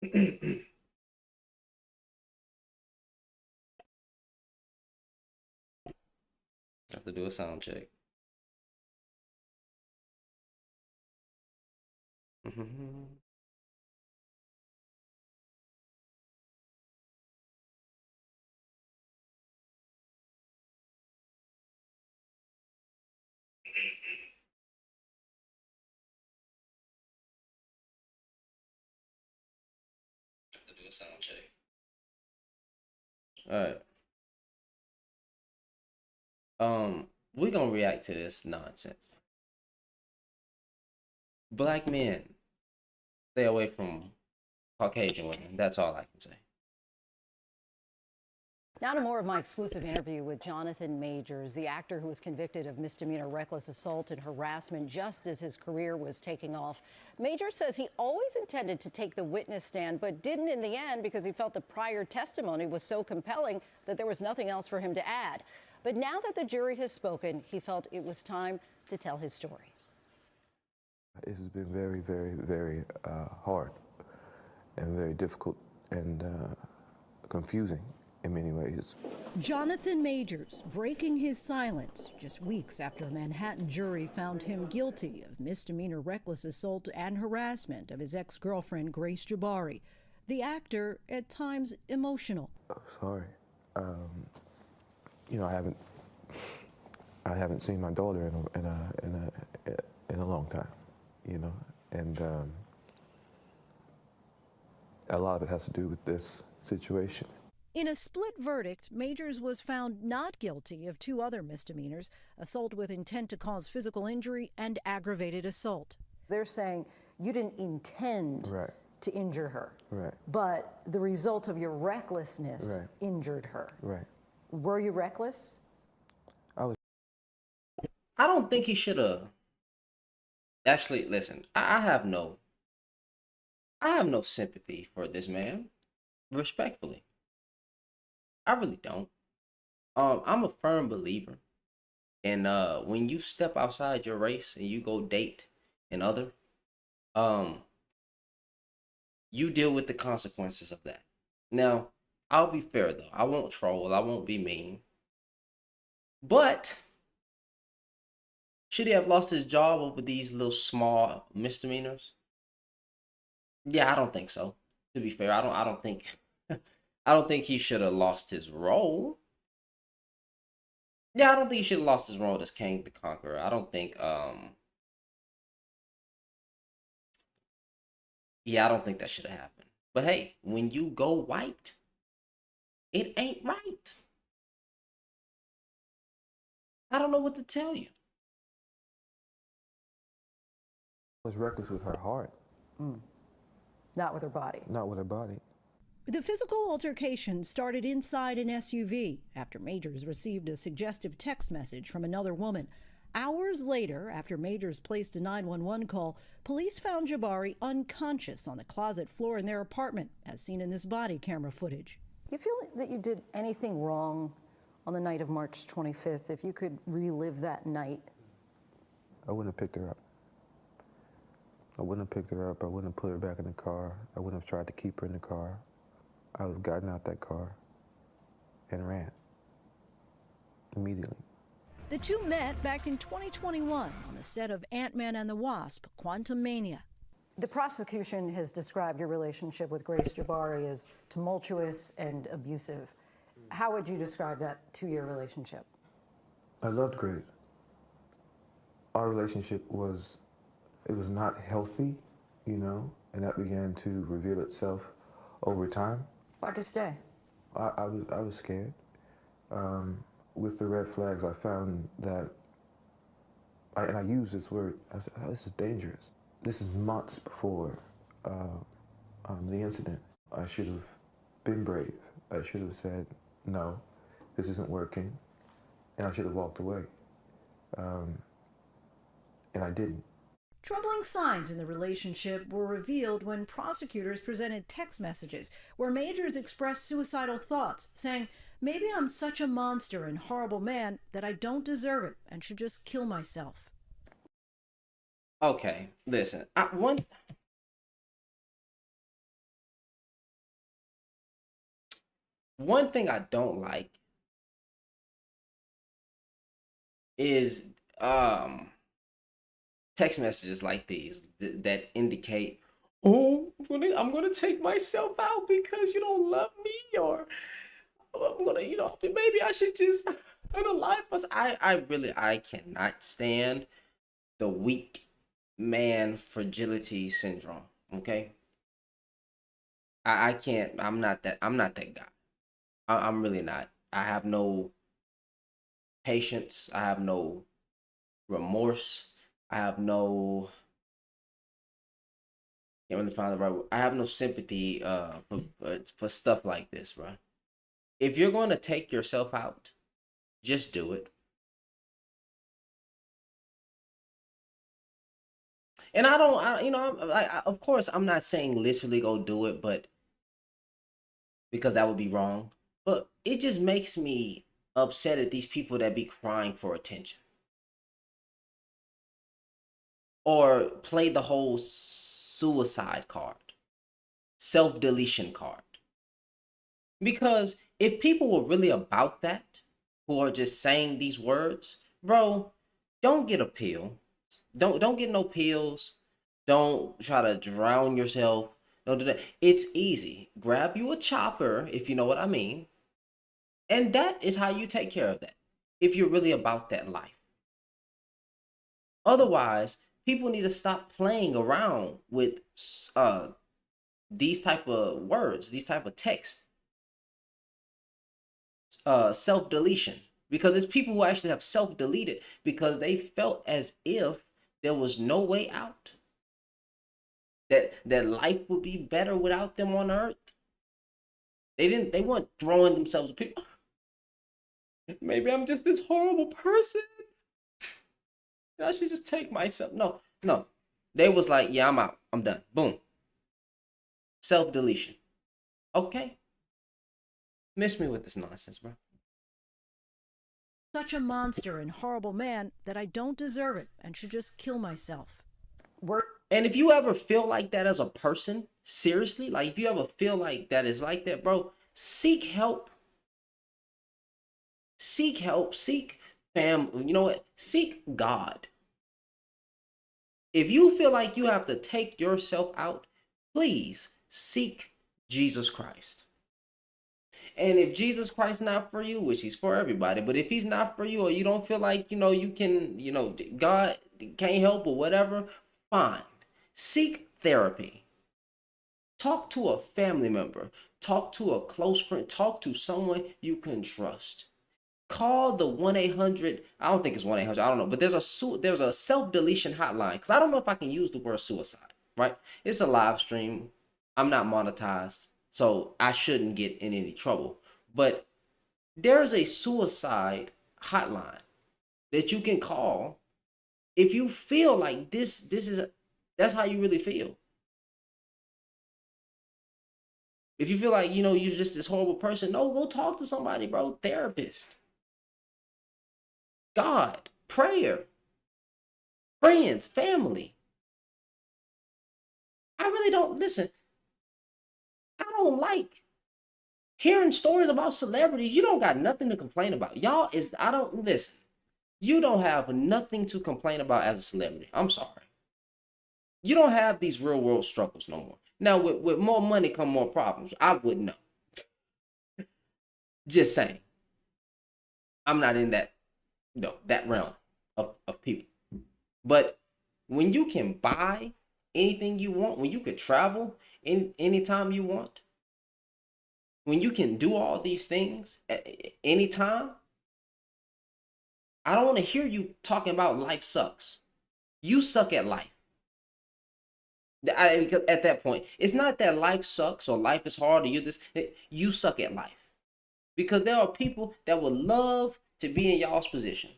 Have to do a sound check. Have to do a sound check. All right. We're gonna react to this nonsense. Black men stay away from Caucasian women. That's all I can say. Now to more of my exclusive interview with Jonathan Majors, the actor who was convicted of misdemeanor reckless assault and harassment just as his career was taking off. Majors says he always intended to take the witness stand, but didn't in the end because he felt the prior testimony was so compelling that there was nothing else for him to add. But now that the jury has spoken, he felt it was time to tell his story. It has been very, very, very hard and very difficult and confusing in many ways. Jonathan Majors breaking his silence just weeks after a Manhattan jury found him guilty of misdemeanor reckless assault and harassment of his ex-girlfriend Grace Jabbari. The actor, at times emotional. Oh, sorry. You know, I haven't seen my daughter in a long time. You know, and a lot of it has to do with this situation. In a split verdict, Majors was found not guilty of two other misdemeanors, assault with intent to cause physical injury and aggravated assault. They're saying you didn't intend to injure her, but the result of your recklessness injured her. Were you reckless? I don't think he should have. Actually, listen, I have no sympathy for this man, respectfully. I really don't. I'm a firm believer in when you step outside your race and you go date another, you deal with the consequences of that. Now, I'll be fair though. I won't troll, I won't be mean. But should he have lost his job over these little small misdemeanors? Yeah, I don't think so. To be fair, I don't think I don't think he should have lost his role. Yeah, I don't think he should have lost his role as King the Conqueror. I don't think yeah, I don't think that should have happened. But hey, when you go white, it ain't right. I don't know what to tell you. I was reckless with her heart. Not with her body. Not with her body. The physical altercation started inside an SUV after Majors received a suggestive text message from another woman. Hours later, after Majors placed a 911 call, police found Jabbari unconscious on the closet floor in their apartment, as seen in this body camera footage. You feel that you did anything wrong on the night of March 25th? If you could relive that night? I wouldn't have picked her up. I wouldn't have picked her up. I wouldn't have put her back in the car. I wouldn't have tried to keep her in the car. I would have gotten out that car and ran immediately. The two met back in 2021 on the set of Ant-Man and the Wasp: Quantumania. The prosecution has described your relationship with Grace Jabbari as tumultuous and abusive. How would you describe that two-year relationship? I loved Grace. Our relationship was not healthy, you know, and that began to reveal itself over time. Why'd you stay? I was scared. With the red flags, I found that, and I use this word, I said, oh, this is dangerous. This is months before the incident. I should have been brave. I should have said, no, this isn't working, and I should have walked away. And I didn't. Troubling signs in the relationship were revealed when prosecutors presented text messages where Majors expressed suicidal thoughts, saying, maybe I'm such a monster and horrible man that I don't deserve it and should just kill myself. Okay, listen. one thing I don't like is text messages like these that indicate, oh, I'm gonna take myself out because you don't love me, or I'm gonna, maybe I should just unalive us. I cannot stand the weak man fragility syndrome. Okay, I can't. I'm not that guy. I'm really not. I have no patience. I have no remorse. I have no. Can't really find the right word. I have no sympathy for stuff like this, bro. If you're going to take yourself out, just do it. And I don't, of course, I'm not saying literally go do it, but because that would be wrong. But it just makes me upset at these people that be crying for attention or play the whole suicide card, self deletion card. Because if people were really about that, who are just saying these words, bro, don't get a pill. Don't get no pills. Don't try to drown yourself. Don't do that. It's easy. Grab you a chopper, if you know what I mean. And that is how you take care of that. If you're really about that life. Otherwise, people need to stop playing around with these type of words, these type of text. Self-deletion. Because it's people who actually have self-deleted because they felt as if there was no way out. That life would be better without them on earth. They weren't throwing themselves at people. Maybe I'm just this horrible person. I should just take myself. No. They was like, yeah, I'm out. I'm done. Boom. Self-deletion. Okay. Miss me with this nonsense, bro. Such a monster and horrible man that I don't deserve it and should just kill myself. And if you ever feel like that as a person, seriously, like if you ever feel like that is like that, bro, seek help. Seek help. Seek family. You know what? Seek God. If you feel like you have to take yourself out, please seek Jesus Christ. And if Jesus Christ not for you, which he's for everybody, but if he's not for you or you don't feel like, you can, God can't help or whatever, fine. Seek therapy. Talk to a family member. Talk to a close friend. Talk to someone you can trust. Call the 1-800. I don't think it's 1-800. I don't know, but there's a self-deletion hotline because I don't know if I can use the word suicide. Right? It's a live stream. I'm not monetized, so I shouldn't get in any trouble. But there's a suicide hotline that you can call if you feel like that's how you really feel. If you feel like, you're just this horrible person, no, go talk to somebody, bro. Therapist. God, prayer, friends, family. I really don't listen. I don't like hearing stories about celebrities. You don't got nothing to complain about. I don't listen. You don't have nothing to complain about as a celebrity. I'm sorry. You don't have these real world struggles no more. Now, with more money come more problems. I wouldn't know. Just saying. I'm not in that realm of people. But when you can buy anything you want, when you could travel anytime you want, when you can do all these things at any time, I don't want to hear you talking about life sucks. You suck at life. At that point, it's not that life sucks or life is hard or you suck at life. Because there are people that would love to be in y'all's position.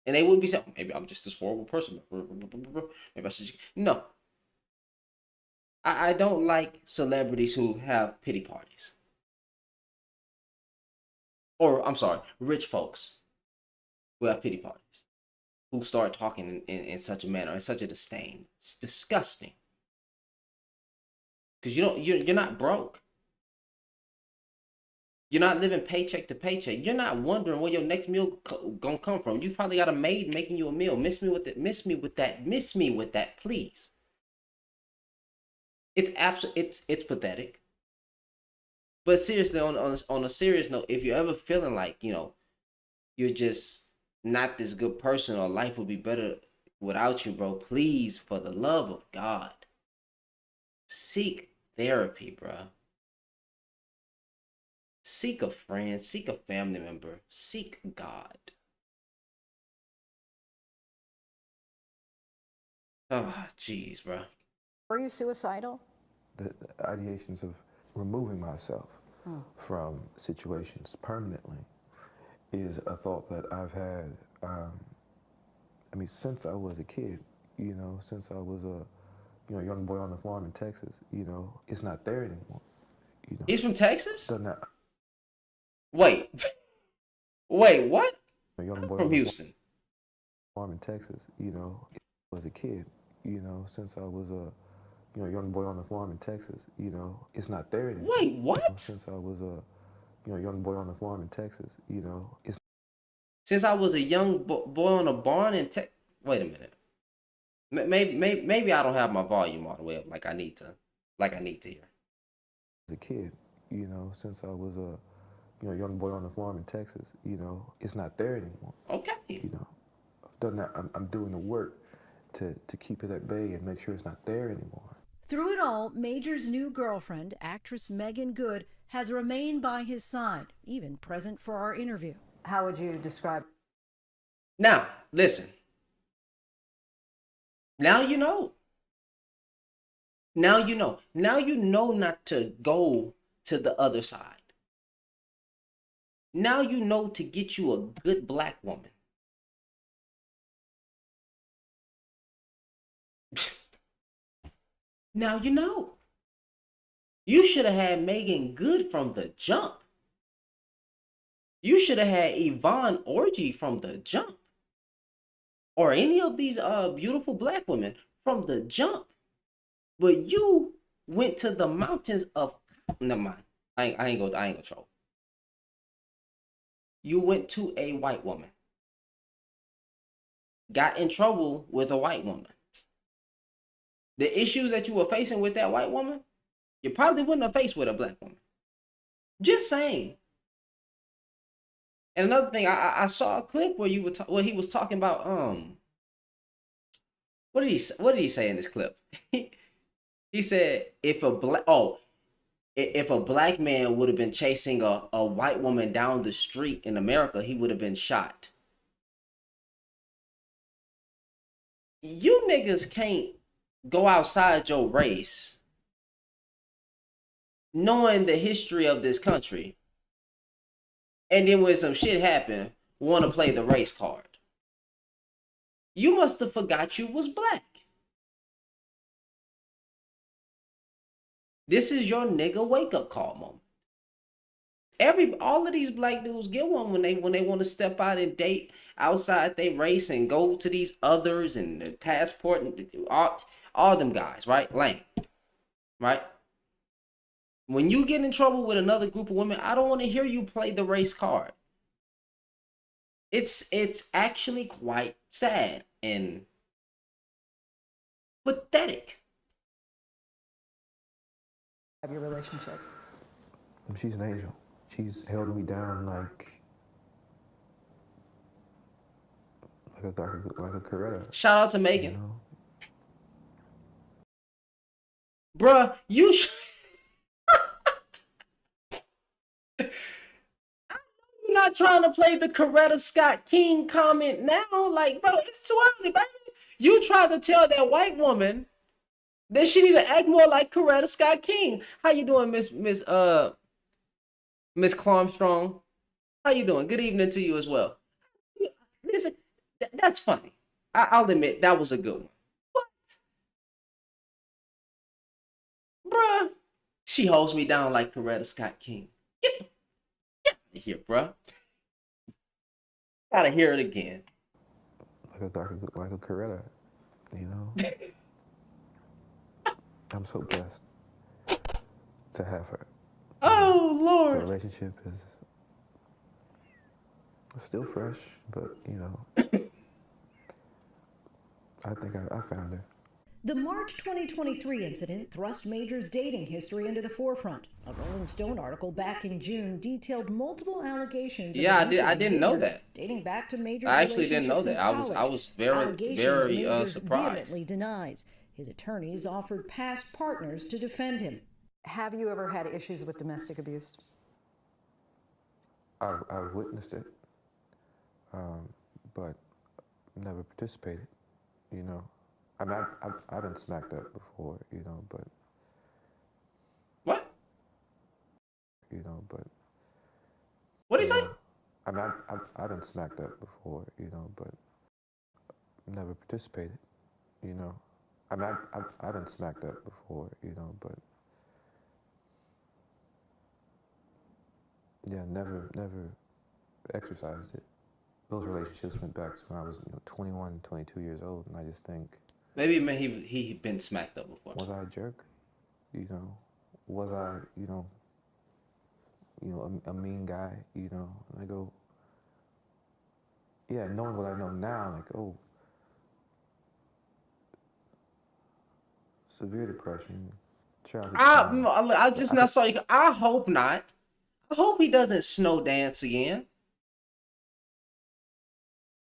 And they wouldn't be saying, maybe I'm just this horrible person. Maybe I should no. I don't like celebrities who have pity parties. Or, I'm sorry, rich folks who have pity parties. Who start talking in such a manner, in such a disdain. It's disgusting. Because you're not broke. You're not living paycheck to paycheck. You're not wondering where your next meal gonna come from. You probably got a maid making you a meal. Miss me with it. Miss me with that. Miss me with that, please. It's pathetic. But seriously, on a serious note, if you're ever feeling like, you're just not this good person or life would be better without you, bro, please, for the love of God, seek therapy, bro. Seek a friend, seek a family member, seek God. Oh, jeez, bro. Were you suicidal? The ideations of removing myself from situations permanently is a thought that I've had, since I was a kid, since I was a young boy on the farm in Texas, it's not there anymore. He's from Texas? Doesn't Wait. Wait, what? a young boy From on the Houston. farm in Texas, was a kid, since I was a young boy on the farm in Texas, it's not there anymore. Wait, what? Since I was a young boy on the farm in Texas, it's Since I was a young boy on a barn in Texas. Wait a minute. Maybe I don't have my volume all the way up like I need to hear. a kid, since I was a young boy on the farm in Texas, it's not there anymore. Okay. I've done that. I'm doing the work to keep it at bay and make sure it's not there anymore. Through it all, Major's new girlfriend, actress Megan Good, has remained by his side, even present for our interview. How would you describe? Now, listen. Now you know. Now you know. Now you know not to go to the other side. Now you know to get you a good black woman. Now you know. You should have had Megan Good from the jump. You should have had Yvonne Orji from the jump. Or any of these beautiful black women from the jump. But you went to the mountains of, never mind. I ain't gonna troll. You went to a white woman. Got in trouble with a white woman. The issues that you were facing with that white woman, you probably wouldn't have faced with a black woman. Just saying. And another thing, I saw a clip where where he was talking about what did he say in this clip? He said if a black man would have been chasing a white woman down the street in America, he would have been shot. You niggas can't go outside your race knowing the history of this country, and then when some shit happen, want to play the race card. You must have forgot you was black. This is your nigga wake up call moment. All of these black dudes get one when they want to step out and date outside they race and go to these others and the passport and all them guys, right? Lame, right? When you get in trouble with another group of women, I don't want to hear you play the race card. It's actually quite sad and pathetic. Of your relationship? She's an angel. She's held me down like a Coretta. Shout out to Megan. You know? Bruh, you're not trying to play the Coretta Scott King comment now. Like, bro, it's too early, baby. You tried to tell that white woman that she need to act more like Coretta Scott King. How you doing, Miss Clomstrong? How you doing? Good evening to you as well. Listen, that's funny. I'll admit that was a good one. What? Bruh, she holds me down like Coretta Scott King. Get out of here, bruh. Gotta hear it again. Like a Coretta, you know? I'm so blessed to have her. Oh, The Lord. relationship is still fresh, but you know, I think I found her. The March 2023 incident thrust Major's dating history into the forefront. A Rolling Stone article back in June detailed multiple allegations Yeah, of abusive I didn't know behavior that. dating back to Major's I actually didn't know relationships in that. I college. was very Allegations Majors surprised. vehemently denies. His attorneys offered past partners to defend him. Have you ever had issues with domestic abuse? I've witnessed it, but never participated. You know, I mean, I've been smacked up before. You know, but What? you know, but What did he say? I mean, I've been smacked up before. You know, but never participated. You know, I mean, I've been smacked up before. You know, but yeah, never exercised it. Those relationships went back to when I was, 21, 22 years old, and I just think, Maybe man, he been smacked up before. was I a jerk? You know, was I, a mean guy? You know, and I go, yeah, knowing what I know now, like, oh, severe depression, childhood trauma. I just now saw you. I hope not. I hope he doesn't snow dance again.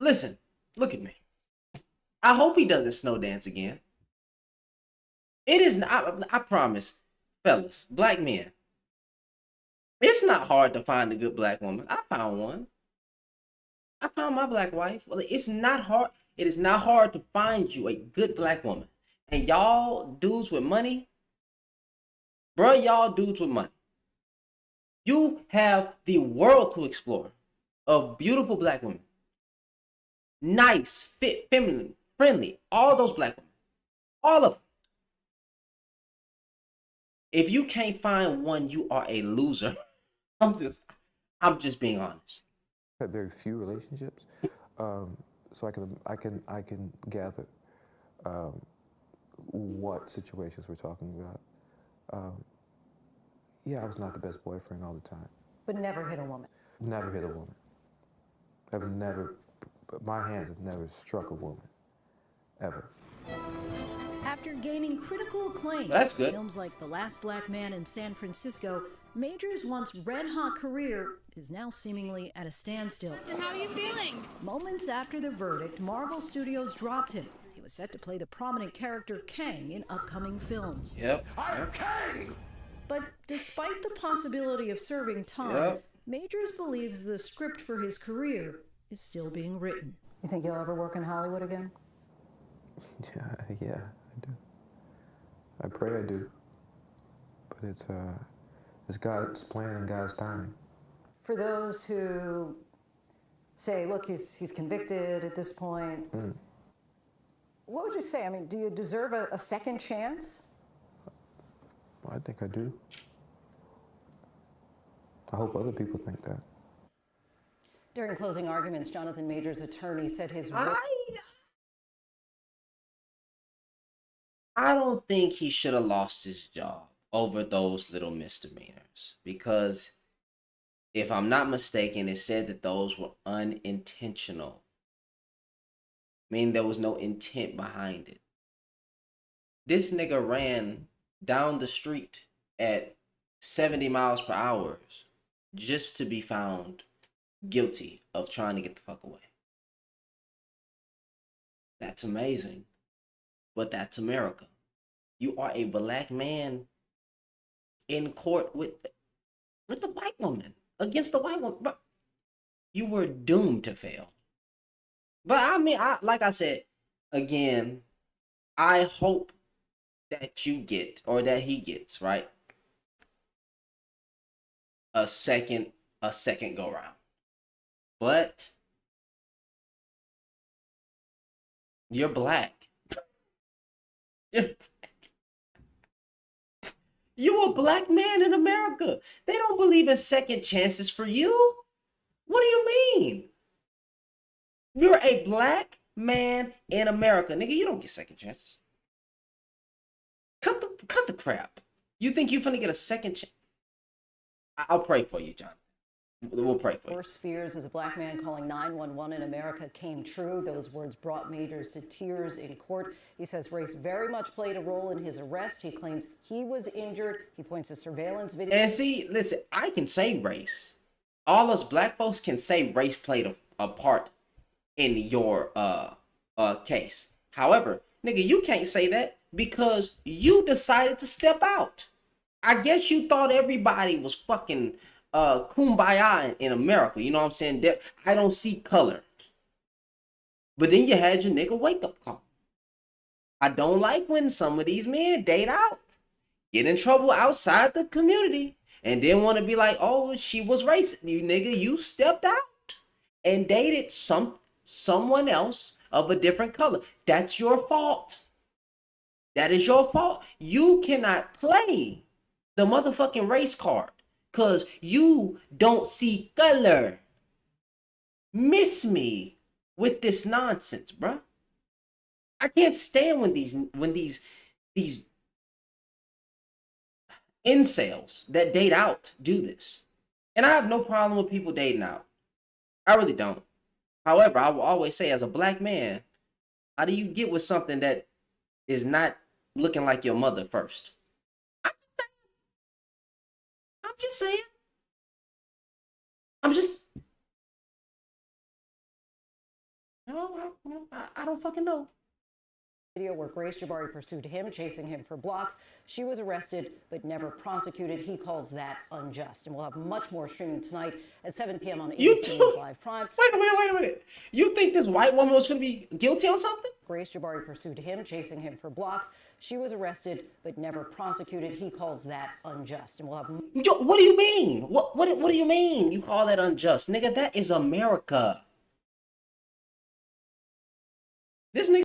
Listen, look at me. I hope he doesn't snow dance again. It is not, I promise, fellas, black men. It's not hard to find a good black woman. I found one. I found my black wife. Well, it's not hard. It is not hard to find you a good black woman. And y'all dudes with money, bro, y'all dudes with money. You have the world to explore of beautiful black women. Nice, fit, feminine, friendly. All those black women. All of them. If you can't find one, you are a loser. I'm just being honest. Had very few relationships, so I can gather what situations we're talking about. Yeah, I was not the best boyfriend all the time. But never hit a woman. Never hit a woman. My hands have never struck a woman, ever. After gaining critical acclaim, That's good. films like The Last Black Man in San Francisco, Major's once red-hot career is now seemingly at a standstill. And how are you feeling? Moments after the verdict, Marvel Studios dropped him. He was set to play the prominent character Kang in upcoming films. Yep. But despite the possibility of serving time, Yep. Majors believes the script for his career is still being written. You think you'll ever work in Hollywood again? Yeah, I do. I pray I do. But it's God's plan and God's timing. For those who say, look, he's convicted at this point, what would you say? I mean, do you deserve a second chance? I think I do. I hope other people think that. During closing arguments, Jonathan Majors' attorney said his I don't think he should have lost his job over those little misdemeanors, because if I'm not mistaken, it said that those were unintentional, meaning there was no intent behind it. This nigga ran down the street at 70 miles per hour just to be found guilty of trying to get the fuck away. That's amazing. But that's America. You are a black man in court with the white woman, against the white woman. But you were doomed to fail. But I mean, like I said, again, I hope that you get, or that he gets, right, a second go round. But you're black. You a black man in America. They don't believe in second chances for you. What do you mean? You're a black man in America. Nigga, you don't get second chances. Cut the crap. You think you finna get a second chance? I'll pray for you, John. We'll pray for you. Worst fears as a black man calling 911 in America came true. Those words brought Majors to tears in court. He says race very much played a role in his arrest. He claims he was injured. He points to surveillance video. And see, listen, I can say race. All us black folks can say race played a part in your case. However, nigga, you can't say that because you decided to step out. I guess you thought everybody was fucking kumbaya in America. You know what I'm saying? That I don't see color. But then you had your nigga wake up call. I don't like when some of these men date out, get in trouble outside the community, and then want to be like, oh, she was racist. You nigga, you stepped out and dated someone else of a different color. That's your fault. That is your fault. You cannot play the motherfucking race card because you don't see color. Miss me with this nonsense, bruh. I can't stand when these incels that date out do this. And I have no problem with people dating out. I really don't. However, I will always say, as a black man, how do you get with something that is not looking like your mother first? I'm just saying. I don't fucking know. Video where Grace Jabari pursued him, chasing him for blocks. She was arrested but never prosecuted. He calls that unjust. And we'll have much more streaming tonight at 7 p.m. on ABC News Live Prime. Wait a minute. You think this white woman was going to be guilty on something? Grace Jabari pursued him, chasing him for blocks. She was arrested but never prosecuted. He calls that unjust. And we'll have. Yo, what do you mean? What do you mean? You call that unjust, nigga? That is America. This nigga.